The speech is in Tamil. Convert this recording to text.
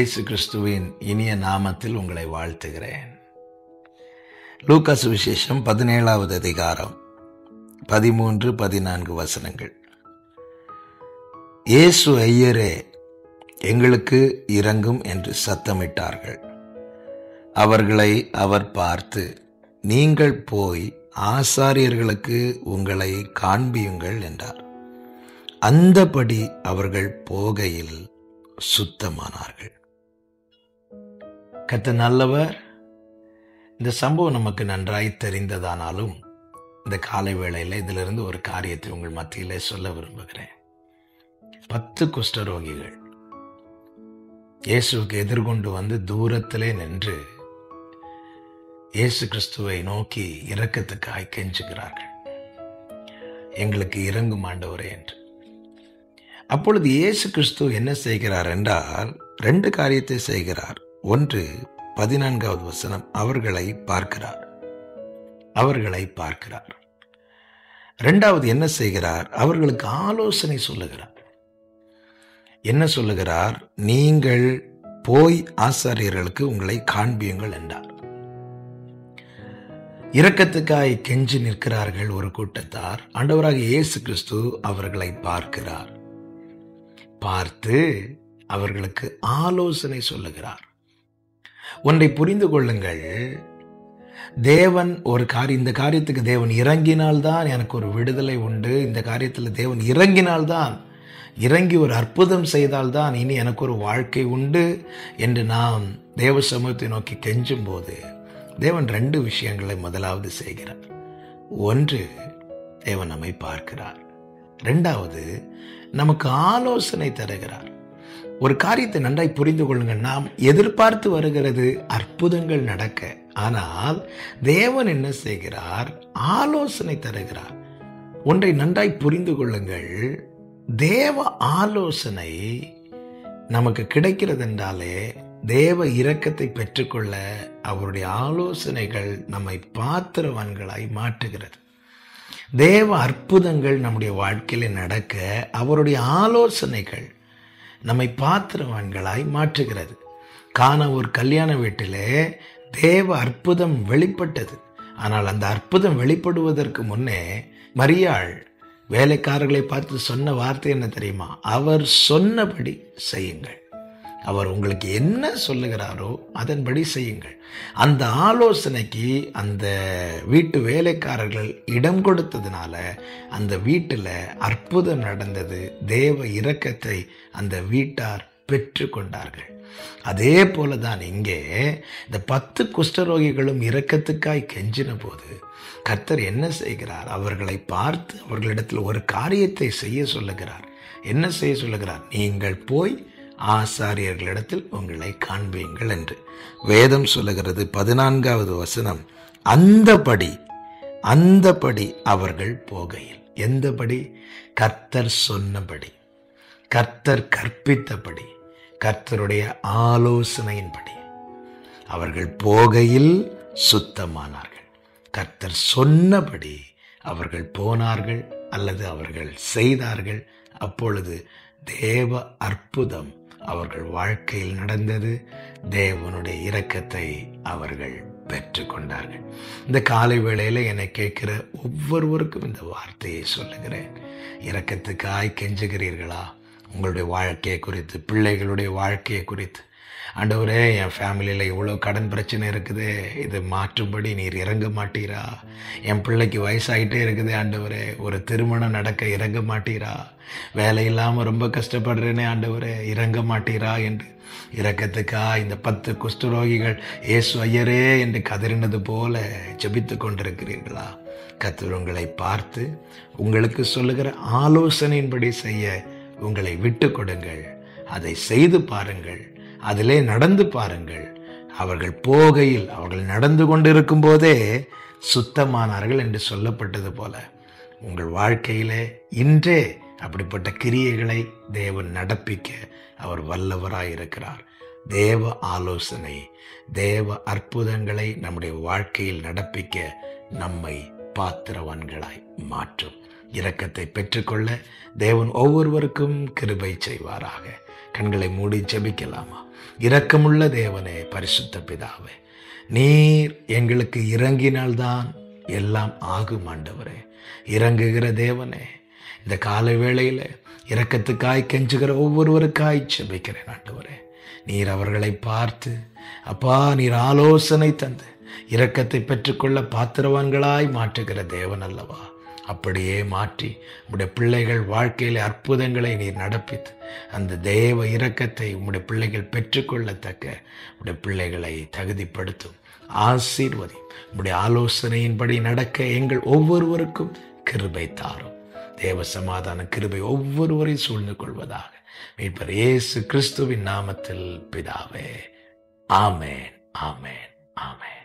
இயேசு கிறிஸ்துவின் இனிய நாமத்தில் உங்களை வாழ்த்துகிறேன். லூக்கா சுவிசேஷம் 17வது அதிகாரம் 13-14 வசனங்கள். இயேசு ஐயரே, எங்களுக்கு இரங்கும் என்று சத்தமிட்டார்கள். அவர்களை அவர் பார்த்து, நீங்கள் போய் ஆசாரியர்களுக்கு உங்களை காண்பியுங்கள் என்றார். அந்தபடி அவர்கள் போகையில் சுத்தமானார்கள். கர்த்தர் நல்லவர். இந்த சம்பவம் நமக்கு நன்றாய் தெரிந்ததானாலும் இந்த காலை வேளையில் இதிலிருந்து ஒரு காரியத்தை உங்கள் மத்தியிலே சொல்ல விரும்புகிறேன். 10 குஷ்டரோகிகள் இயேசுவுக்கு எதிர்கொண்டு வந்து தூரத்திலே நின்று இயேசு கிறிஸ்துவை நோக்கி இரக்கத்துக்காய் கெஞ்சுகிறார்கள். எங்களுக்கு இரங்கும் ஆண்டவரே என்று. அப்பொழுது இயேசு கிறிஸ்து என்ன செய்கிறார் என்றால் 2 காரியத்தை செய்கிறார். ஒன்று, 14வது வசனம், அவர்களை பார்க்கிறார். 2வது என்ன செய்கிறார்? அவர்களுக்கு ஆலோசனை சொல்லுகிறார். என்ன சொல்லுகிறார்? நீங்கள் போய் ஆசாரியர்களுக்கு உங்களை காண்பியுங்கள் என்றார். இரக்கத்துக்காய் கெஞ்சி நிற்கிறார்கள் ஒரு கூட்டத்தார். ஆண்டவராக இயேசு கிறிஸ்து அவர்களை பார்க்கிறார். பார்த்து அவர்களுக்கு ஆலோசனை சொல்லுகிறார். ஒன்றை புரிந்து கொள்ளுங்கள், தேவன் இந்த காரியத்துக்கு தேவன் இறங்கினால்தான் எனக்கு ஒரு விடுதலை உண்டு. இந்த காரியத்தில் தேவன் இறங்கி ஒரு அற்புதம் செய்தால்தான் இனி எனக்கு ஒரு வாழ்க்கை உண்டு என்று நாம் தேவ சமூகத்தை நோக்கி கெஞ்சும் போது தேவன் 2 விஷயங்களை முதலாவது செய்கிறார். ஒன்று, தேவன் நம்மை பார்க்கிறார். 2வது, நமக்கு ஆலோசனை தருகிறார். ஒரு காரியத்தை நன்றாய் புரிந்து கொள்ளுங்கள். நாம் எதிர்பார்த்து வருகிறது அற்புதங்கள் நடக்க. ஆனால் தேவன் என்ன செய்கிறார்? ஆலோசனை தருகிறார். ஒன்றை நன்றாய் புரிந்து கொள்ளுங்கள், தேவ ஆலோசனை நமக்கு கிடைக்கிறது என்றாலே தேவ இரக்கத்தை பெற்றுக்கொள்ள அவருடைய ஆலோசனைகள் நம்மை பாத்திரவான்களாய் மாற்றுகிறது. தேவ அற்புதங்கள் நம்முடைய வாழ்க்கையில நடக்க அவருடைய ஆலோசனைகள் நம்மை பாத்திரவான்களாய் மாற்றுகிறது. ஒரு கல்யாண வீட்டிலே தேவ அற்புதம் வெளிப்பட்டது. ஆனால் அந்த அற்புதம் வெளிப்படுவதற்கு முன்னே மரியாள் வேலைக்காரர்களை பார்த்து சொன்ன வார்த்தை என்ன தெரியுமா? அவர் சொன்னபடி செய்யுங்கள். அவர் உங்களுக்கு என்ன சொல்லுகிறாரோ அதன்படி செய்யுங்கள். அந்த ஆலோசனைக்கு அந்த வீட்டு வேலைக்காரர்கள் இடம் கொடுத்ததுனால அந்த வீட்டில் அற்புதம் நடந்தது. தேவ இரக்கத்தை அந்த வீட்டார் பெற்று கொண்டார்கள். அதே போலதான் இங்கே இந்த 10 குஷ்டரோகிகளும் இரக்கத்துக்காய் கெஞ்சின போது கர்த்தர் என்ன செய்கிறார்? அவர்களை பார்த்து அவர்களிடத்தில் ஒரு காரியத்தை செய்ய சொல்லுகிறார். என்ன செய்ய சொல்லுகிறார்? நீங்கள் போய் ஆசாரியர்களிடத்தில் உங்களை காண்பீங்கள் என்று வேதம் சொல்லுகிறது. 14வது வசனம், அந்தபடி அவர்கள் போகையில். எந்தபடி? கர்த்தர் சொன்னபடி, கர்த்தர் கற்பித்தபடி, கர்த்தருடைய ஆலோசனையின்படி அவர்கள் போகையில் சுத்தமானார்கள். கர்த்தர் சொன்னபடி அவர்கள் போனார்கள் அல்லது அவர்கள் செய்தார்கள். அப்பொழுது தேவ அற்புதம் அவர்கள் வாழ்க்கையில் நடந்தது. தேவனுடைய இரக்கத்தை அவர்கள் பெற்று கொண்டார்கள். இந்த காலை வேளையில என்னை கேட்கிற ஒவ்வொருவருக்கும் இந்த வார்த்தையை சொல்லுகிறேன். இரக்கத்துக்காய் கெஞ்சுகிறீர்களா? உங்களுடைய வாழ்க்கையை குறித்து, பிள்ளைகளுடைய வாழ்க்கையை குறித்து, ஆண்டவரே, என் ஃபேமிலியில் இவ்வளோ கடன் பிரச்சனை இருக்குது, இது மாற்றும்படி நீர் இறங்க மாட்டீரா? என் பிள்ளைக்கு வயசாகிட்டே இருக்குது ஆண்டவரே, ஒரு திருமணம் நடக்க இறங்க மாட்டீரா? வேலை இல்லாமல் ரொம்ப கஷ்டப்படுறேனே ஆண்டவரே, இறங்க மாட்டீரா என்று இரக்கத்துக்கா இந்த 10 குஷ்டரோகிகள் இயேசு ஐயரே என்று கதறினது போல ஜெபித்து கொண்டிருக்கிறீர்களா? கர்த்தர் உங்களை பார்த்து உங்களுக்கு சொல்லுகிற ஆலோசனையின்படி செய்ய உங்களை விட்டு கொடுங்கள். அதை செய்து பாருங்கள், அதிலே நடந்து பாருங்கள். அவர்கள் போகையில், அவர்கள் நடந்து கொண்டிருக்கும் போதே சுத்தமானார்கள் என்று சொல்லப்பட்டது போல உங்கள் வாழ்க்கையிலே இன்றே அப்படிப்பட்ட கிரியைகளை தேவன் நடப்பிக்க அவர் வல்லவராயிருக்கிறார். தேவ ஆலோசனை, தேவ அற்புதங்களை நம்முடைய வாழ்க்கையில் நடப்பிக்க நம்மை பாத்திரவான்களாய் மாற்றும். இரக்கத்தை பெற்றுக்கொள்ள தேவன் ஒவ்வொருவருக்கும் கிருபை செய்வாராக. கண்களை மூடி ஜெபிக்கலாமா? இரக்கமுள்ள தேவனே, பரிசுத்த பிதாவே, நீர் எங்களுக்கு இறங்கினால்தான் எல்லாம் ஆகும். ஆண்டவரே, இறங்குகிற தேவனே, இந்த காலை வேளையில இரக்கத்துக்காய் கெஞ்சுகிற ஒவ்வொருவருக்காய் ஜெபிக்கிறேன். ஆண்டவரே, நீர் அவர்களை பார்த்து அப்பா, நீர் ஆலோசனை தந்து இரக்கத்தை பெற்றுக்கொள்ள பாத்திரவான்களாய் மாற்றுகிற தேவன் அல்லவா? அப்படியே மாற்றி உம்முடைய பிள்ளைகள் வாழ்க்கையில அற்புதங்களை நீர் நடப்பித்து அந்த தேவ இரக்கத்தை உம்முடைய பிள்ளைகள் பெற்றுக்கொள்ளத்தக்க உம்முடைய பிள்ளைகளை தகுதிப்படுத்தும். ஆசீர்வதி. உம்முடைய ஆலோசனையின்படி நடக்க எங்கள் ஒவ்வொருவருக்கும் கிருபை தாரும். தேவ சமாதான கிருபை ஒவ்வொருவரையும் சூழ்ந்து கொள்வதாக மீட்பர் இயேசு கிறிஸ்துவின் நாமத்தில் பிதாவே. ஆமேன், ஆமேன், ஆமேன்.